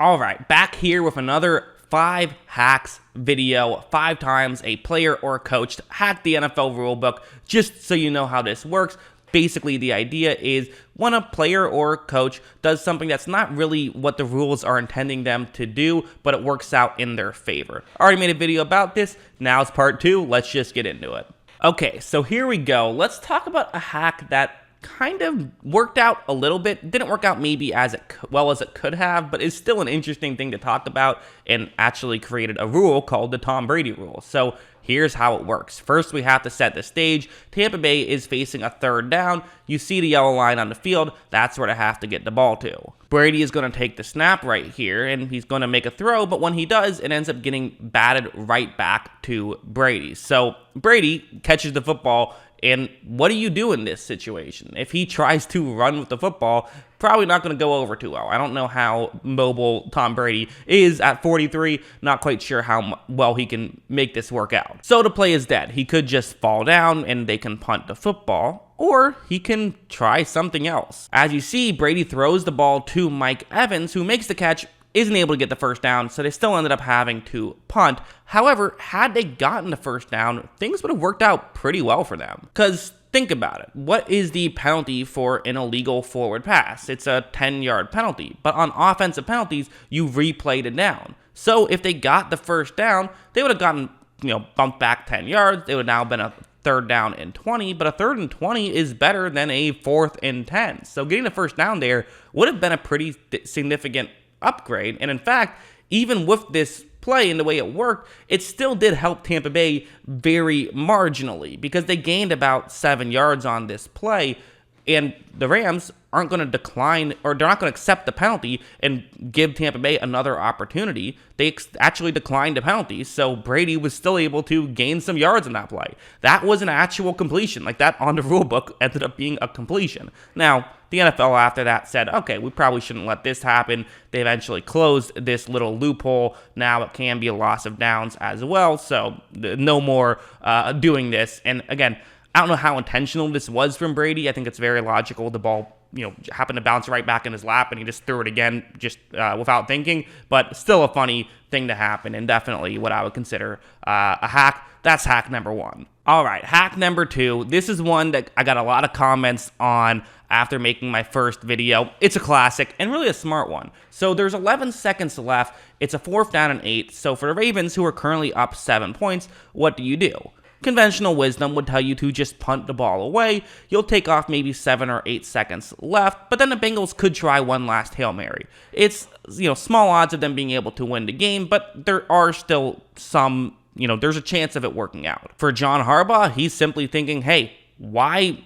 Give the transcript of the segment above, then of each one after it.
All right, back here with another 5 hacks video, 5 times a player or coach hacked the NFL rulebook, just so you know how this works. Basically, the idea is when a player or coach does something that's not really what the rules are intending them to do, but it works out in their favor. I already made a video about this. Now it's part 2. Let's just get into it. Okay, so here we go. Let's talk about a hack that kind of worked out a little bit. Didn't work out maybe as well as it could have, but is still an interesting thing to talk about, and actually created a rule called the Tom Brady rule. So here's how it works. First, we have to set the stage. Tampa Bay is facing a 3rd down. You see the yellow line on the field. That's where they have to get the ball to. Brady is going to take the snap right here, and he's going to make a throw, but when he does, it ends up getting batted right back to Brady. So Brady catches the football, and what do you do in this situation? If he tries to run with the football, probably not going to go over too well. I don't know how mobile Tom Brady is at 43. Not quite sure how well he can make this work out. So the play is dead. He could just fall down and they can punt the football, or he can try something else. As you see, Brady throws the ball to Mike Evans, who makes the catch, isn't able to get the first down, so they still ended up having to punt. However, had they gotten the first down, things would have worked out pretty well for them. Because think about it. What is the penalty for an illegal forward pass? It's a 10-yard penalty. But on offensive penalties, you replayed it down. So if they got the first down, they would have gotten, bumped back 10 yards. It would now have been a 3rd down and 20, but a 3rd and 20 is better than a 4th and 10. So getting the first down there would have been a pretty significant upgrade. And in fact, even with this play and the way it worked, it still did help Tampa Bay very marginally, because they gained about 7 yards on this play, and the Rams aren't going to decline, or they're not going to accept the penalty and give Tampa Bay another opportunity. They actually declined the penalty, so Brady was still able to gain some yards in that play. That was an actual completion. Like, that on the rule book ended up being a completion. Now, the NFL after that said, okay, we probably shouldn't let this happen. They eventually closed this little loophole. Now it can be a loss of downs as well, so no more doing this. And again, I don't know how intentional this was from Brady. I think it's very logical. The ball, happened to bounce right back in his lap, and he just threw it again just without thinking. But still a funny thing to happen, and definitely what I would consider a hack. That's hack number 1. All right, hack number 2. This is one that I got a lot of comments on after making my first video. It's a classic and really a smart one. So there's 11 seconds left. It's a 4th down and 8. So for the Ravens, who are currently up 7 points, what do you do? Conventional wisdom would tell you to just punt the ball away. You'll take off maybe 7 or 8 seconds left, but then the Bengals could try one last Hail Mary. It's, small odds of them being able to win the game, but there are still some, there's a chance of it working out. For John Harbaugh, he's simply thinking, hey, why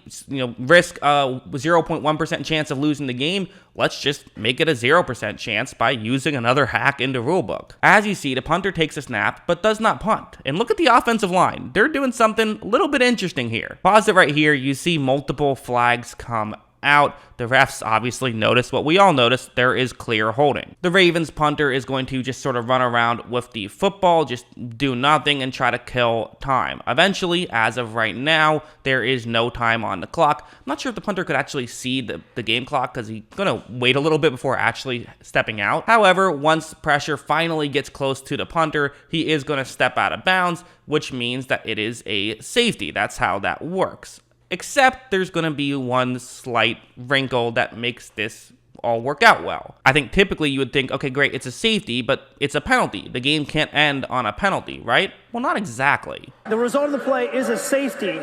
risk a 0.1% chance of losing the game? Let's just make it a 0% chance by using another hack in the rulebook. As you see, the punter takes a snap, but does not punt. And look at the offensive line. They're doing something a little bit interesting here. Pause it right here. You see multiple flags come out. The refs obviously notice what we all notice. There is clear holding. The Ravens punter is going to just sort of run around with the football, just do nothing and try to kill time. Eventually, as of right now, there is no time on the clock. I'm not sure if the punter could actually see the game clock, because he's going to wait a little bit before actually stepping out. However, once pressure finally gets close to the punter, he is going to step out of bounds, which means that it is a safety. That's how that works. Except there's going to be one slight wrinkle that makes this all work out well. I think typically you would think, okay, great, it's a safety, but it's a penalty. The game can't end on a penalty, right? Well, not exactly. The result of the play is a safety.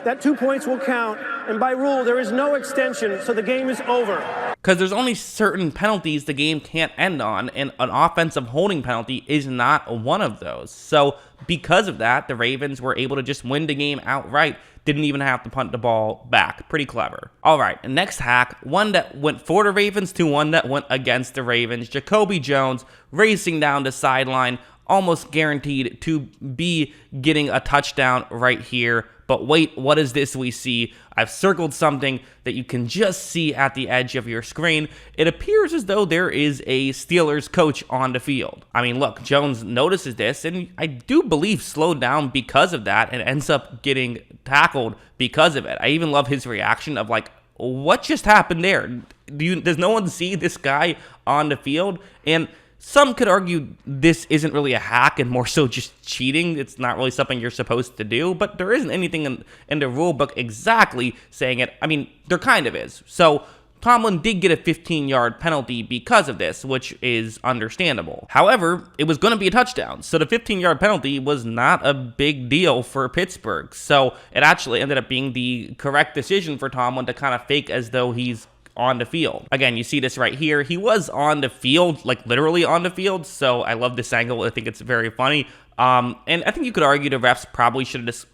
That 2 points will count, and by rule, there is no extension, so the game is over. Because there's only certain penalties the game can't end on, and an offensive holding penalty is not one of those. So because of that, the Ravens were able to just win the game outright. Didn't even have to punt the ball back. Pretty clever. All right, next hack, one that went for the Ravens to one that went against the Ravens. Jacoby Jones racing down the sideline, almost guaranteed to be getting a touchdown right here. But wait, what is this we see? I've circled something that you can just see at the edge of your screen. It appears as though there is a Steelers coach on the field. I mean, look, Jones notices this, and I do believe slowed down because of that and ends up getting tackled because of it. I even love his reaction of like, what just happened there? Does no one see this guy on the field? And Some could argue this isn't really a hack and more so just cheating. It's not really something you're supposed to do, but there isn't anything in the rule book exactly saying it. I mean, there kind of is. So Tomlin did get a 15-yard penalty because of this, which is understandable. However, it was going to be a touchdown, so the 15-yard penalty was not a big deal for Pittsburgh. So it actually ended up being the correct decision for Tomlin to kind of fake as though he's on the field. Again, you see this right here. He was on the field, like literally on the field, so I love this angle. I think it's very funny. And I think you could argue the refs probably should have just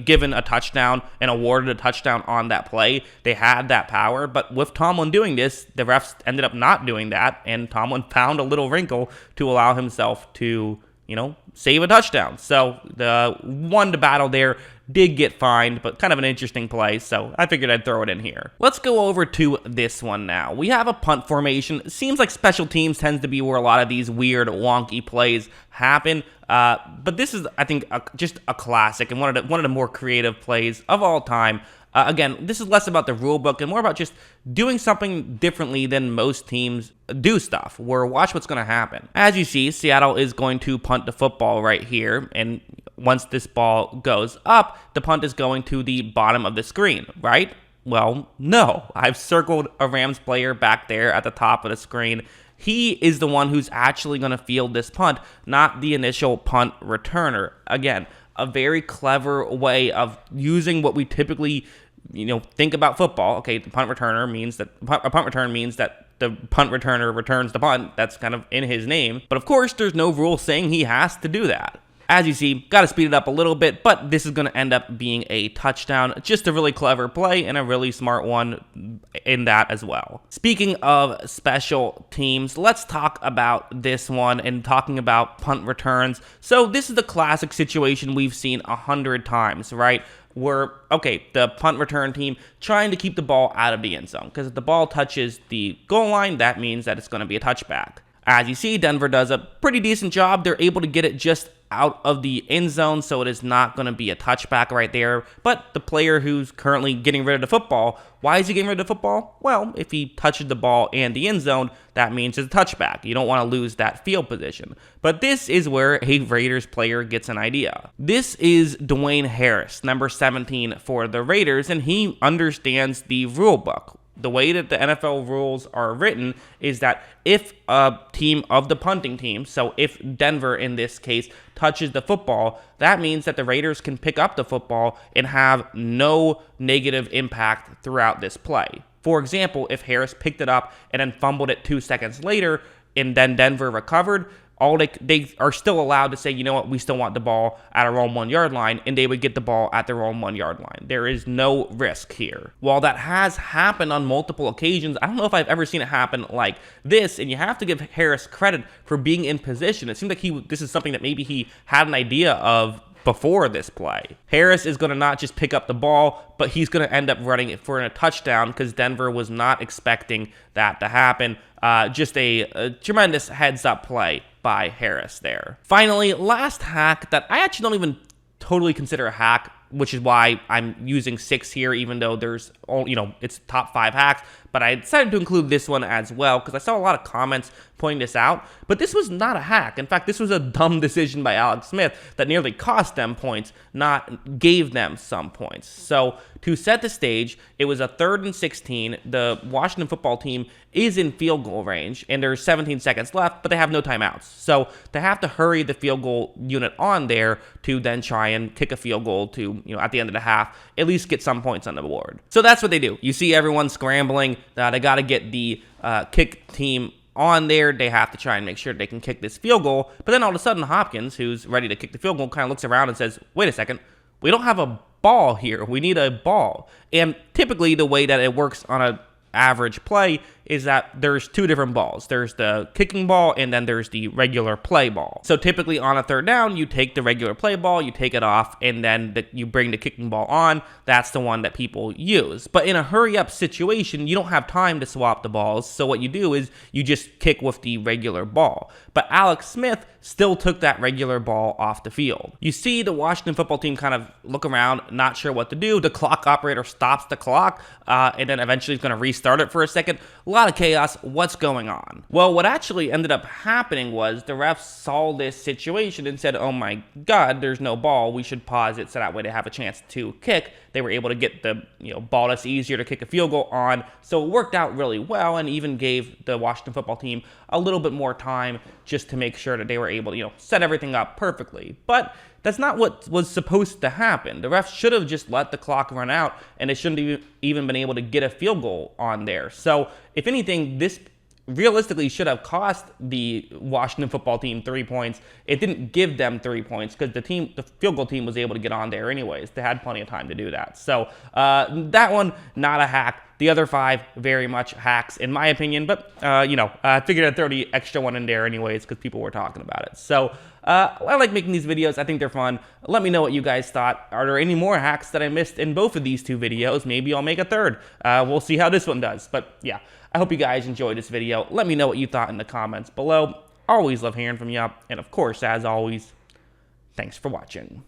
given a touchdown and awarded a touchdown on that play. They had that power, but with Tomlin doing this, the refs ended up not doing that, and Tomlin found a little wrinkle to allow himself to, save a touchdown. So the won the battle there, did get fined, but kind of an interesting play, so I figured I'd throw it in here. Let's go over to this one now. We have a punt formation. It seems like special teams tends to be where a lot of these weird, wonky plays happen, but this is, I think, just a classic and one of the more creative plays of all time. Again, this is less about the rule book and more about just doing something differently than most teams do stuff, where watch what's going to happen. As you see, Seattle is going to punt the football right here, and once this ball goes up, the punt is going to the bottom of the screen, right? Well, no. I've circled a Rams player back there at the top of the screen. He is the one who's actually going to field this punt, not the initial punt returner. Again, a very clever way of using what we typically think about football. Okay, the punt returner means that a punt return means that the punt returner returns the punt. That's kind of in his name. But of course, there's no rule saying he has to do that. As you see, got to speed it up a little bit, but this is going to end up being a touchdown. Just a really clever play and a really smart one in that as well. Speaking of special teams, let's talk about this one and talking about punt returns. So this is the classic situation we've seen 100 times, right? Where, okay, the punt return team trying to keep the ball out of the end zone, because if the ball touches the goal line, that means that it's going to be a touchback. As you see, Denver does a pretty decent job. They're able to get it just out of the end zone, so it is not going to be a touchback right there. But the player who's currently getting rid of the football, why is he getting rid of the football? Well, if he touches the ball and the end zone, that means it's a touchback. You don't want to lose that field position. But this is where a Raiders player gets an idea. This is Dwayne Harris, number 17 for the Raiders, and he understands the rule book. The way that the NFL rules are written is that if a team of the punting team, so if Denver in this case touches the football, that means that the Raiders can pick up the football and have no negative impact throughout this play. For example, if Harris picked it up and then fumbled it 2 seconds later and then Denver recovered, they are still allowed to say, you know what, we still want the ball at our own 1 yard line, and they would get the ball at their own 1 yard line. There is no risk here. While that has happened on multiple occasions, I don't know if I've ever seen it happen like this, and you have to give Harris credit for being in position. It seems like this is something that maybe he had an idea of before this play. Harris is going to not just pick up the ball, but he's going to end up running it for a touchdown because Denver was not expecting that to happen. Just a tremendous heads-up play by Harris there. Finally, last hack that I actually don't even totally consider a hack, which is why I'm using 6 here, even though there's, it's top 5 hacks. But I decided to include this one as well because I saw a lot of comments pointing this out. But this was not a hack. In fact, this was a dumb decision by Alex Smith that nearly cost them points, not gave them some points. So to set the stage, it was a 3rd and 16. The Washington football team is in field goal range, and there's 17 seconds left, but they have no timeouts. So they have to hurry the field goal unit on there to then try and kick a field goal to, at the end of the half, at least get some points on the board. So that's what they do. You see everyone scrambling. They got to get the kick team on there. They have to try and make sure they can kick this field goal. But then all of a sudden, Hopkins, who's ready to kick the field goal, kind of looks around and says, wait a second, we don't have a ball here. We need a ball. And typically the way that it works on an average play is that there's 2 different balls. There's the kicking ball and then there's the regular play ball. So typically on a 3rd down, you take the regular play ball, you take it off, and then you bring the kicking ball on. That's the one that people use. But in a hurry-up situation, you don't have time to swap the balls. So what you do is you just kick with the regular ball. But Alex Smith still took that regular ball off the field. You see the Washington football team kind of look around, not sure what to do. The clock operator stops the clock, and then eventually is going to restart it for a second. lot of chaos. What's going on? Well, what actually ended up happening was the refs saw this situation and said, oh my God, there's no ball. We should pause it so that way they have a chance to kick. They were able to get the ball that's easier to kick a field goal on. So it worked out really well and even gave the Washington football team a little bit more time just to make sure that they were able to set everything up perfectly. But that's not what was supposed to happen. The refs should have just let the clock run out, and they shouldn't have even been able to get a field goal on there. So, if anything, this realistically should have cost the Washington football team 3 points. It didn't give them 3 points because the field goal team was able to get on there anyways. They had plenty of time to do that. So, that one, not a hack. The other 5, very much hacks, in my opinion. But, I figured I'd throw the extra one in there anyways because people were talking about it. So, I like making these videos. I think they're fun. Let me know what you guys thought. Are there any more hacks that I missed in both of these 2 videos? Maybe I'll make a third. We'll see how this one does. But, yeah, I hope you guys enjoyed this video. Let me know what you thought in the comments below. Always love hearing from you. And, of course, as always, thanks for watching.